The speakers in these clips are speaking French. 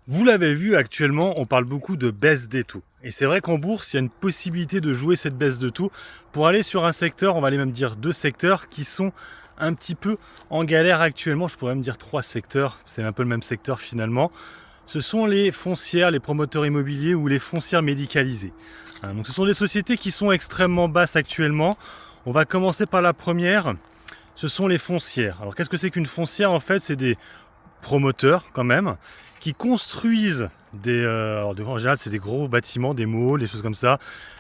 Vous l'avez vu, actuellement, on parle beaucoup de baisse des taux. Et c'est vrai qu'en bourse, il y a une possibilité de jouer cette baisse de taux pour aller sur un secteur, on va aller même dire deux secteurs qui sont un petit peu en galère actuellement. Je pourrais même dire trois secteurs, c'est un peu le même secteur finalement. Ce sont les foncières, les promoteurs immobiliers ou les foncières médicalisées. Donc ce sont des sociétés qui sont extrêmement basses actuellement. On va commencer par la première, ce sont les foncières. Alors qu'est-ce que c'est qu'une foncière? En fait, c'est des promoteurs quand même qui construisent en général c'est des gros bâtiments, des malls, des choses comme ça,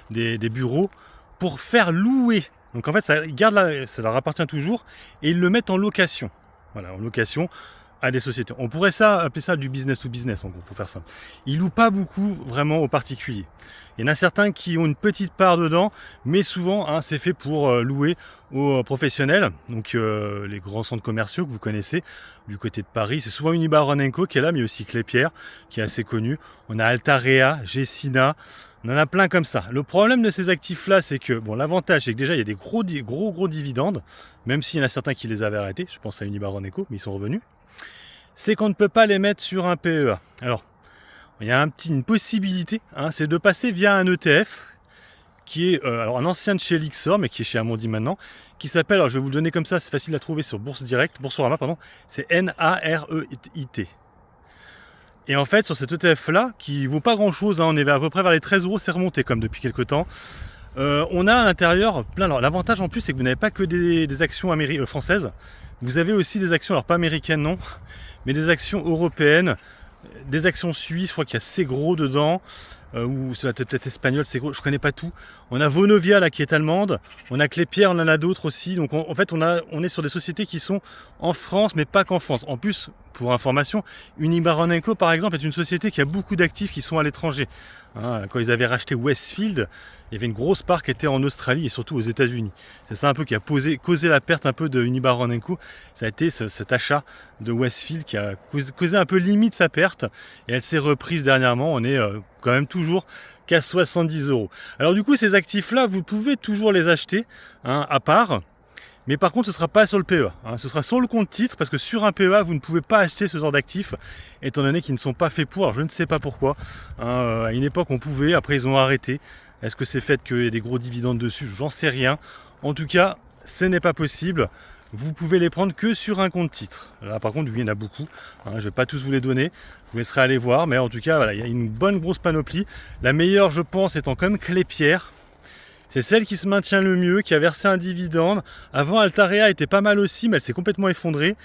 des bureaux, pour faire louer. Donc en fait ça leur appartient toujours et ils le mettent en location. Voilà, en location à des sociétés. On pourrait appeler ça du business to business en gros, pour faire simple. Ils louent pas beaucoup vraiment aux particuliers. Il y en a certains qui ont une petite part dedans, mais souvent c'est fait pour louer aux professionnels, donc les grands centres commerciaux que vous connaissez du côté de Paris. C'est souvent Unibail-Rodamco qui est là, mais aussi Klépierre qui est assez connu. On a Altarea, Gecina, on en a plein comme ça. Le problème de ces actifs-là, c'est que l'avantage, c'est que déjà il y a des gros dividendes, même s'il y en a certains qui les avaient arrêtés. Je pense à Unibail-Rodamco, mais ils sont revenus. C'est qu'on ne peut pas les mettre sur un PEA. Alors, il y a une possibilité, c'est de passer via un ETF qui est un ancien de chez Lixor, mais qui est chez Amundi maintenant, qui s'appelle, alors je vais vous le donner comme ça, c'est facile à trouver sur Boursorama, c'est NAREIT. Et en fait, sur cet ETF-là, qui ne vaut pas grand-chose, on est à peu près vers les 13 euros, c'est remonté comme depuis quelques temps, on a à l'intérieur plein. Alors l'avantage en plus, c'est que vous n'avez pas que des actions françaises, vous avez aussi des actions, alors pas américaines non, mais des actions européennes, des actions suisses, je crois qu'il y a Segro dedans, ou c'est peut-être espagnol, Segro, je connais pas tout. On a Vonovia là qui est allemande, on a Klépierre, on en a d'autres aussi. Donc en fait on est sur des sociétés qui sont en France, mais pas qu'en France. En plus, pour information, Unibail-Rodamco par exemple est une société qui a beaucoup d'actifs qui sont à l'étranger. Quand ils avaient racheté Westfield, il y avait une grosse part qui était en Australie et surtout aux États-Unis. C'est ça un peu qui a causé la perte un peu de Unibail-Rodamco. Ça a été cet achat de Westfield qui a causé un peu limite sa perte et elle s'est reprise dernièrement. On est quand même toujours qu'à 70 euros. Alors du coup, ces actifs-là, vous pouvez toujours les acheter à part. Mais par contre, ce ne sera pas sur le PEA. Ce sera sur le compte titre, parce que sur un PEA, vous ne pouvez pas acheter ce genre d'actifs, étant donné qu'ils ne sont pas faits pour. Alors je ne sais pas pourquoi. À une époque, on pouvait, après ils ont arrêté. Est-ce que c'est fait qu'il y ait des gros dividendes dessus? J'en sais rien. En tout cas, ce n'est pas possible. Vous pouvez les prendre que sur un compte titre. Là, par contre, il y en a beaucoup. Je ne vais pas tous vous les donner. Je vous laisserai aller voir. Mais en tout cas, voilà, il y a une bonne grosse panoplie. La meilleure, je pense, étant quand même Klépierre. C'est celle qui se maintient le mieux, qui a versé un dividende. Avant, Altarea était pas mal aussi, mais elle s'est complètement effondrée.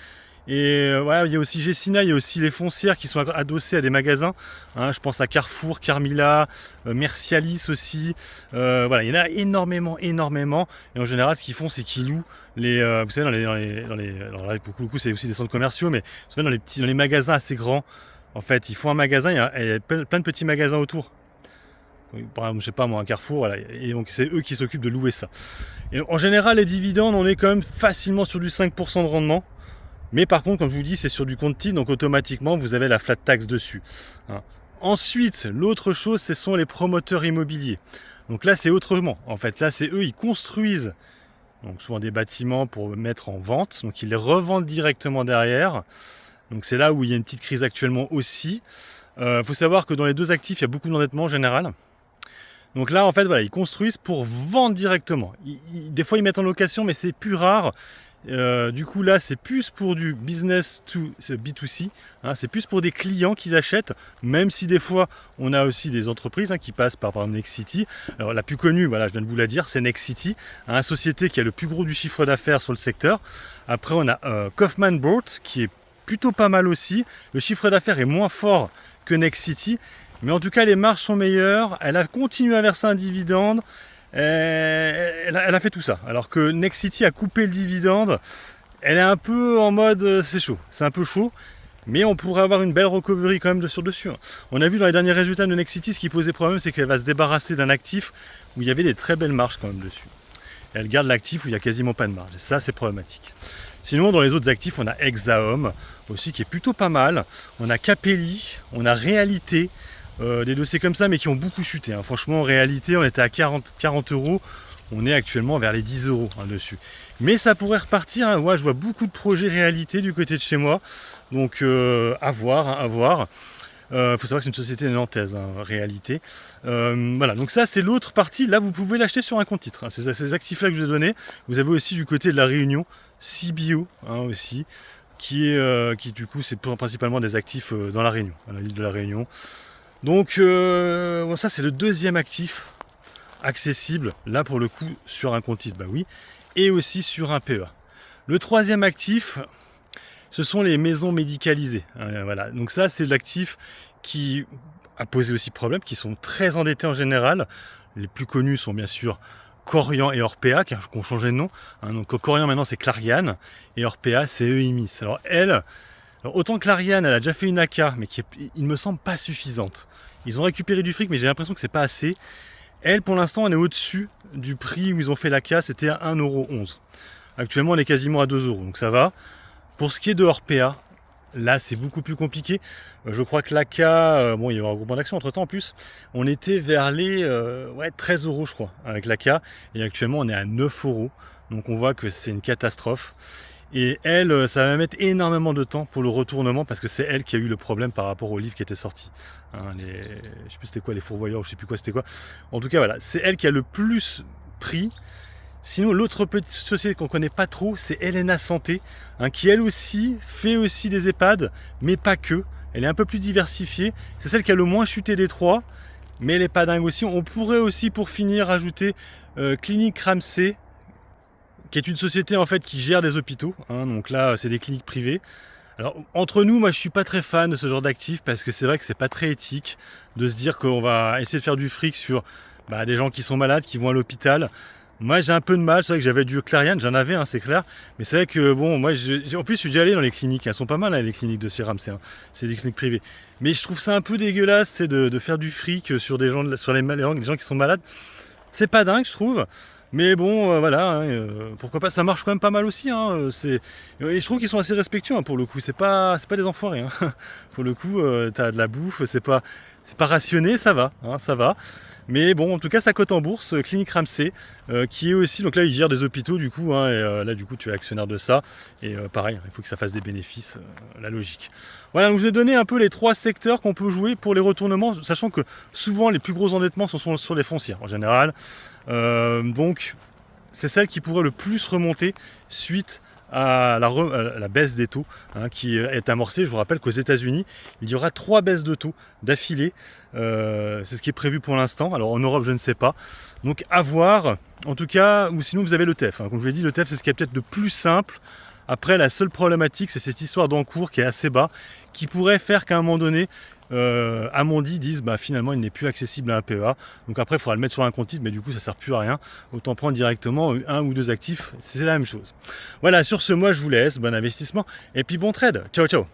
Et voilà, il y a aussi Gecina, il y a aussi les foncières qui sont adossées à des magasins. Je pense à Carrefour, Carmila, Mercialis aussi. Voilà, il y en a énormément. Et en général, ce qu'ils font, c'est qu'ils louent vous savez, alors là, pour le coup, c'est aussi des centres commerciaux, mais vous savez, dans les magasins assez grands, en fait, ils font un magasin, il y a plein de petits magasins autour. Par exemple, je sais pas moi, un Carrefour, voilà, et donc c'est eux qui s'occupent de louer ça. Et en général, les dividendes, on est quand même facilement sur du 5% de rendement. Mais par contre, comme je vous dis, c'est sur du compte titre, donc automatiquement, vous avez la flat tax dessus. Ensuite, l'autre chose, ce sont les promoteurs immobiliers. Donc là, c'est autrement. En fait, là, c'est eux, ils construisent donc souvent des bâtiments pour mettre en vente. Donc ils les revendent directement derrière. Donc c'est là où il y a une petite crise actuellement aussi. Faut savoir que dans les deux actifs, il y a beaucoup d'endettement en général. Donc là, en fait, voilà, ils construisent pour vendre directement. Des fois, ils mettent en location, mais c'est plus rare. Du coup, là, c'est plus pour du business to B2C. C'est plus pour des clients qu'ils achètent, même si des fois, on a aussi des entreprises qui passent par exemple Nexity. Alors, la plus connue, voilà, je viens de vous la dire, c'est Nexity, une société qui a le plus gros du chiffre d'affaires sur le secteur. Après, on a Kaufman Broad, qui est plutôt pas mal aussi. Le chiffre d'affaires est moins fort que Nexity. Mais en tout cas, les marges sont meilleures. Elle a continué à verser un dividende. Elle a fait tout ça. Alors que Nexity a coupé le dividende. Elle est un peu en mode c'est chaud. C'est un peu chaud. Mais on pourrait avoir une belle recovery quand même dessus. On a vu dans les derniers résultats de Nexity, ce qui posait problème, c'est qu'elle va se débarrasser d'un actif où il y avait des très belles marges quand même dessus. Et elle garde l'actif où il n'y a quasiment pas de marge. Et ça, c'est problématique. Sinon, dans les autres actifs, on a Exaom aussi qui est plutôt pas mal. On a Capelli, on a Réalité. Des dossiers comme ça mais qui ont beaucoup chuté. Franchement, en réalité, on était à 40 euros. On est actuellement vers les 10 euros dessus. Mais ça pourrait repartir. Moi, je vois beaucoup de projets réalité du côté de chez moi. Donc, à voir. faut savoir que c'est une société nantaise, hein, en réalité. Voilà, donc ça c'est l'autre partie. Là, vous pouvez l'acheter sur un compte titre. Hein. Ces actifs-là que je vous ai donnés. Vous avez aussi du côté de la Réunion, CBio hein, aussi, qui du coup c'est principalement des actifs dans la Réunion, à l'île de la Réunion. Donc bon, ça c'est le deuxième actif accessible, là pour le coup sur un compte titre, bah oui, et aussi sur un PEA. Le troisième actif, ce sont les maisons médicalisées. Voilà. Donc ça, c'est l'actif qui a posé aussi problème, qui sont très endettés en général. Les plus connus sont bien sûr Corian et Orpea, qui ont changé de nom. Donc Corian maintenant c'est Clariane, et Orpea c'est Euimis. Alors elle, autant Clariane, elle a déjà fait une AK, mais qui il me semble pas suffisante. Ils ont récupéré du fric, mais j'ai l'impression que c'est pas assez. Elle, pour l'instant, elle est au-dessus du prix où ils ont fait l'AK, c'était à 1,11 €. Actuellement, elle est quasiment à 2 €, donc ça va. Pour ce qui est de Orpea, là, c'est beaucoup plus compliqué. Je crois que l'AK, bon, il y a eu un groupement d'action entre-temps en plus, on était vers les 13 € je crois, avec l'AK, et actuellement, on est à 9 €. Donc on voit que c'est une catastrophe. Et elle, ça va mettre énormément de temps pour le retournement parce que c'est elle qui a eu le problème par rapport au livre qui était sorti. Hein, je sais plus c'était quoi, les fourvoyeurs, je sais plus quoi c'était quoi. En tout cas voilà, c'est elle qui a le plus pris. Sinon l'autre petite société qu'on connaît pas trop, c'est Helena Santé, hein, qui elle aussi fait aussi des EHPAD, mais pas que. Elle est un peu plus diversifiée. C'est celle qui a le moins chuté des trois, mais elle est pas dingue aussi. On pourrait aussi pour finir ajouter Clinique Ramsay, qui est une société en fait qui gère des hôpitaux, hein, donc là c'est des cliniques privées. Alors entre nous, moi je suis pas très fan de ce genre d'actifs parce que c'est vrai que c'est pas très éthique de se dire qu'on va essayer de faire du fric sur des gens qui sont malades, qui vont à l'hôpital. Moi j'ai un peu de mal, c'est vrai que j'avais du Clariane, j'en avais, hein, c'est clair, mais c'est vrai que bon, moi en plus je suis déjà allé dans les cliniques, elles sont pas mal hein, les cliniques de chez Ramsay, hein. C'est des cliniques privées. Mais je trouve ça un peu dégueulasse, c'est de faire du fric sur des gens, sur les gens qui sont malades. C'est pas dingue je trouve. Mais bon, voilà, hein, pourquoi pas, ça marche quand même pas mal aussi. Hein, et je trouve qu'ils sont assez respectueux hein, pour le coup, c'est pas des enfoirés. Hein. Pour le coup, t'as de la bouffe, c'est pas rationné, ça va, hein, ça va. Mais bon, en tout cas, ça cote en bourse, Clinique Ramsay, qui est aussi, donc là, ils gèrent des hôpitaux du coup, hein, et là, du coup, tu es actionnaire de ça. Et pareil, il faut que ça fasse des bénéfices, la logique. Voilà, donc je vais donner un peu les trois secteurs qu'on peut jouer pour les retournements, sachant que souvent, les plus gros endettements sont sur les foncières, en général. Donc, c'est celle qui pourrait le plus remonter suite à la baisse des taux hein, qui est amorcée. Je vous rappelle qu'aux États-Unis, il y aura 3 baisses de taux d'affilée. C'est ce qui est prévu pour l'instant. Alors en Europe, je ne sais pas. Donc à voir. En tout cas, ou sinon vous avez l'ETF. Hein. Comme je vous l'ai dit, l'ETF c'est ce qui est peut-être le plus simple. Après, la seule problématique, c'est cette histoire d'encours qui est assez bas, qui pourrait faire qu'à un moment donné, Amundi disent finalement il n'est plus accessible à un PEA. Donc après il faudra le mettre sur un compte titre, mais du coup ça sert plus à rien. Autant prendre directement un ou deux actifs, c'est la même chose. Voilà, sur ce, moi je vous laisse, bon investissement et puis bon trade. Ciao ciao.